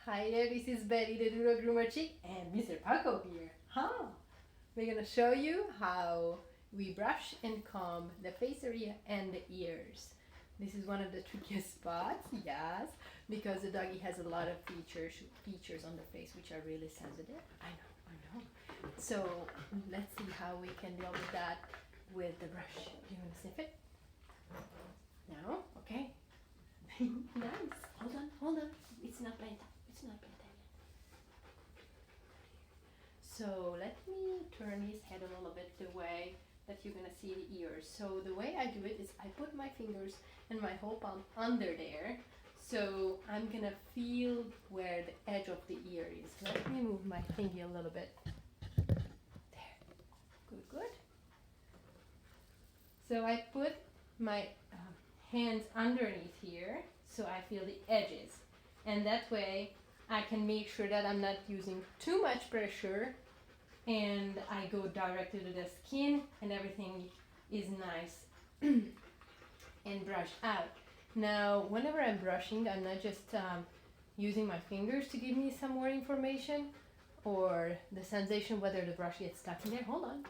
Hi there, this is Betty the Doodle Groomer Chick and Mr. Paco here. We're gonna show you how we brush and comb the face area and the ears. This is one of the trickiest spots, yes, because the doggy has a lot of features on the face which are really sensitive. I know. So let's see how we can deal with that with the brush. You wanna sniff it? No? Okay. Nice. Hold on. It's not bedtime. It's not bedtime yet. So let me turn his head a little bit the way that you're gonna see the ears. So the way I do it is I put my fingers and my whole palm under there. So I'm gonna feel where the edge of the ear is. Let me move my thingy a little bit. There. Good. So I put my hands underneath here so I feel the edges, and that way I can make sure that I'm not using too much pressure and I go directly to the skin and everything is nice and brushed out. Now whenever I'm brushing, I'm not just using my fingers to give me some more information or the sensation whether the brush gets stuck in there. Hold on.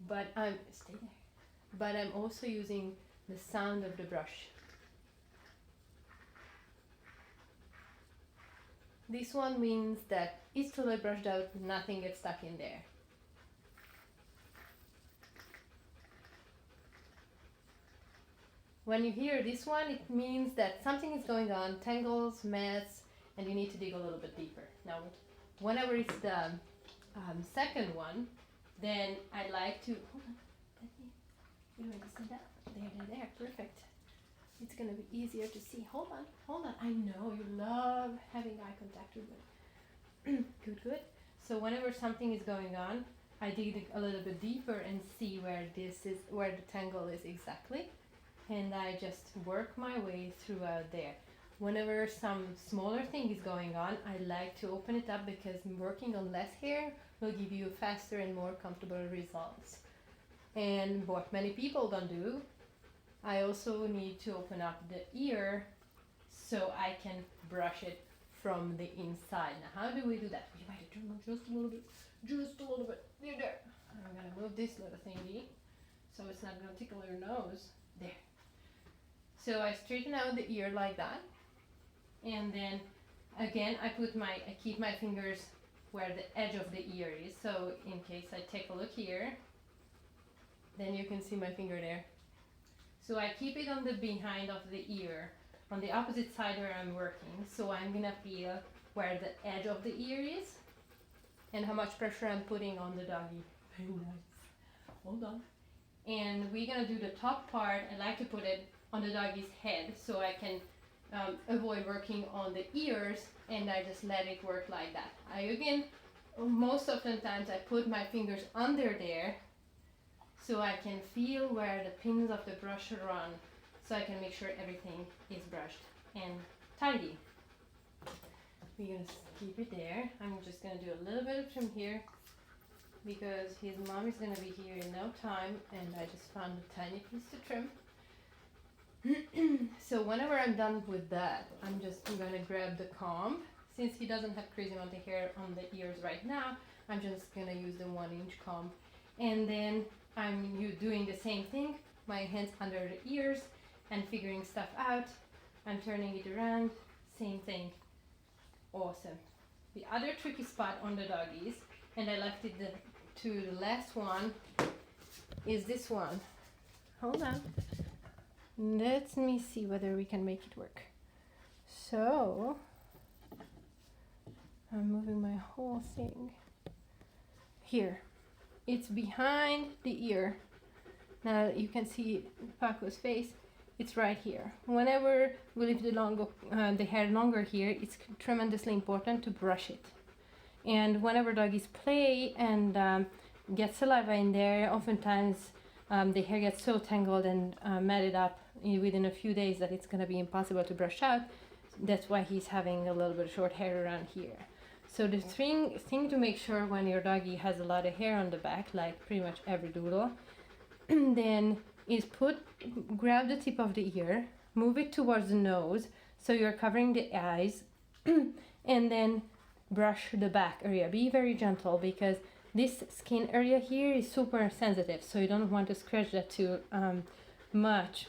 But I'm also using the sound of the brush. This one means that it's totally brushed out, nothing gets stuck in there. When you hear this one, it means that something is going on, tangles, mess, and you need to dig a little bit deeper. Now, whenever it's the second one, then I like to, hold on, you want to see that? There, perfect. It's gonna be easier to see. Hold on. I know you love having eye contact with me. Good. So whenever something is going on, I dig a little bit deeper and see where the tangle is exactly. And I just work my way throughout there. Whenever some smaller thing is going on, I like to open it up because working on less hair will give you faster and more comfortable results. And what many people don't do, I also need to open up the ear so I can brush it from the inside. Now how do we do that? We might turn on just a little bit. There. I'm gonna move this little thingy so it's not gonna tickle your nose. There. So I straighten out the ear like that, and then again I keep my fingers where the edge of the ear is. So in case I take a look here, then you can see my finger there. So I keep it on the behind of the ear, on the opposite side where I'm working. So I'm gonna feel where the edge of the ear is and how much pressure I'm putting on the doggy. Very nice. Hold on. And we're gonna do the top part. I like to put it on the doggy's head so I can avoid working on the ears, and I just let it work like that. Most of the times I put my fingers under there so I can feel where the pins of the brush run, so I can make sure everything is brushed and tidy. We're gonna keep it there. I'm just gonna do a little bit of trim here because his mom is gonna be here in no time, and I just found a tiny piece to trim. So whenever I'm done with that, I'm just gonna grab the comb. Since he doesn't have crazy amount of hair on the ears right now, I'm just gonna use the 1-inch comb. And then I'm doing the same thing, my hands under the ears and figuring stuff out. I'm turning it around, same thing. Awesome. The other tricky spot on the doggies, and I left it to the last one, is this one. Hold on. Let me see whether we can make it work. So, I'm moving my whole thing. Here. It's behind the ear. Now you can see Paco's face. It's right here. Whenever we leave the hair longer here, it's tremendously important to brush it. And whenever doggies play and get saliva in there, oftentimes the hair gets so tangled and matted up within a few days that it's gonna be impossible to brush out. That's why he's having a little bit of short hair around here. So the thing to make sure when your doggy has a lot of hair on the back, like pretty much every doodle, then is grab the tip of the ear, move it towards the nose, so you're covering the eyes and then brush the back area. Be very gentle because this skin area here is super sensitive, so you don't want to scratch that too much.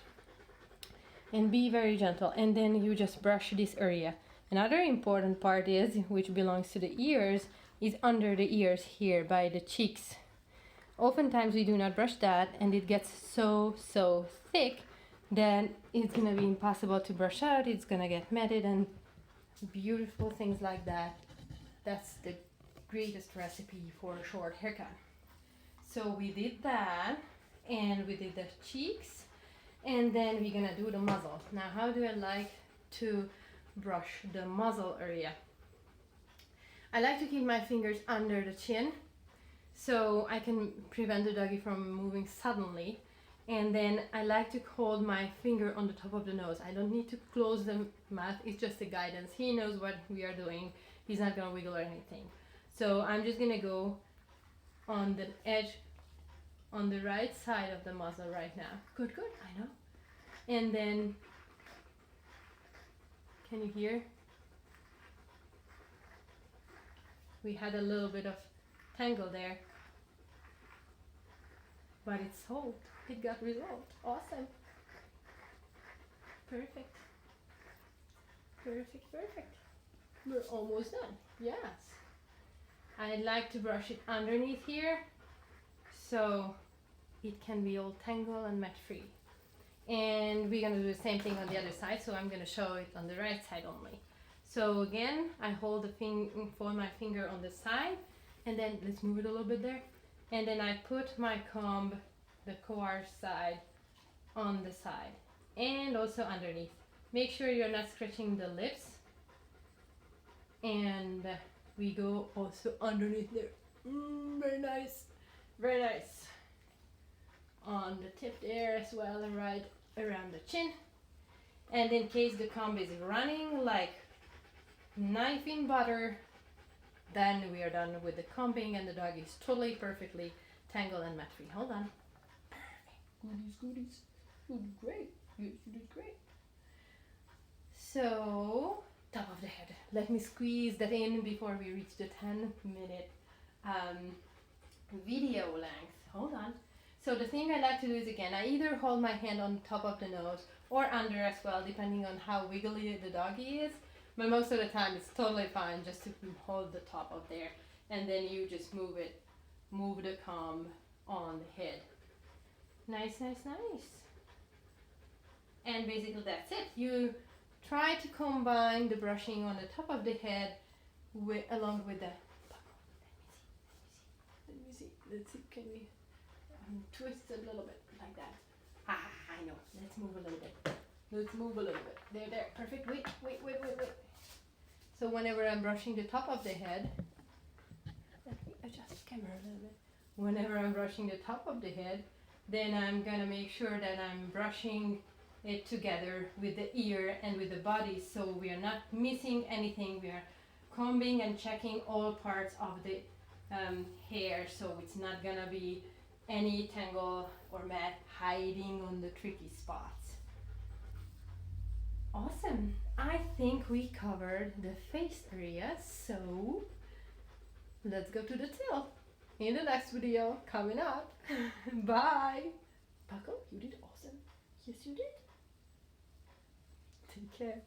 And be very gentle, and then you just brush this area. Another important part is, which belongs to the ears, is under the ears here by the cheeks. Oftentimes we do not brush that and it gets so thick that it's gonna be impossible to brush out. It's gonna get matted and beautiful things like that. That's the greatest recipe for a short haircut. So we did that, and we did the cheeks, and then we're gonna do the muzzle. Now, how do I like to brush the muzzle area? I like to keep my fingers under the chin so I can prevent the doggy from moving suddenly. And then I like to hold my finger on the top of the nose. I don't need to close the mouth, it's just a guidance. He knows what we are doing. He's not gonna wiggle or anything. So I'm just gonna go on the edge, on the right side of the muzzle right now. Good, I know. And then, can you hear? We had a little bit of tangle there, but it's solved. It got resolved. Awesome. Perfect. We're almost done. Yes. I like to brush it underneath here so it can be all tangled and mat free. And we're gonna do the same thing on the other side, so I'm gonna show it on the right side only. So again, I hold fold my finger on the side, and then let's move it a little bit there. And then I put my comb, the coarse side, on the side and also underneath. Make sure you're not scratching the lips. And we go also underneath there. Very nice. On the tip there as well, right around the chin. And in case the comb is running like knife in butter, then we are done with the combing and the dog is totally perfectly tangled and mat free. Hold on. Perfect. Goodies. You did great. You did great. So, top of the head. Let me squeeze that in before we reach the 10-minute video length. Hold on. So the thing I like to do is, again, I either hold my hand on top of the nose or under as well, depending on how wiggly the doggy is. But most of the time it's totally fine just to hold the top of there. And then you just move the comb on the head. Nice. And basically that's it. You try to combine the brushing on the top of the head along with the... Let me see. Let's see. Can we twist a little bit like that? I know. Let's move a little bit. There. Perfect. Wait. So whenever I'm brushing the top of the head, let me adjust the camera a little bit. Whenever I'm brushing the top of the head, then I'm gonna make sure that I'm brushing it together with the ear and with the body, so we are not missing anything. We are combing and checking all parts of the hair, so it's not gonna be any tangle or mat hiding on the tricky spots. Awesome. I think we covered the face area, so let's go to the tail in the next video coming up. Bye. Paco, you did awesome. Yes, you did. Take care.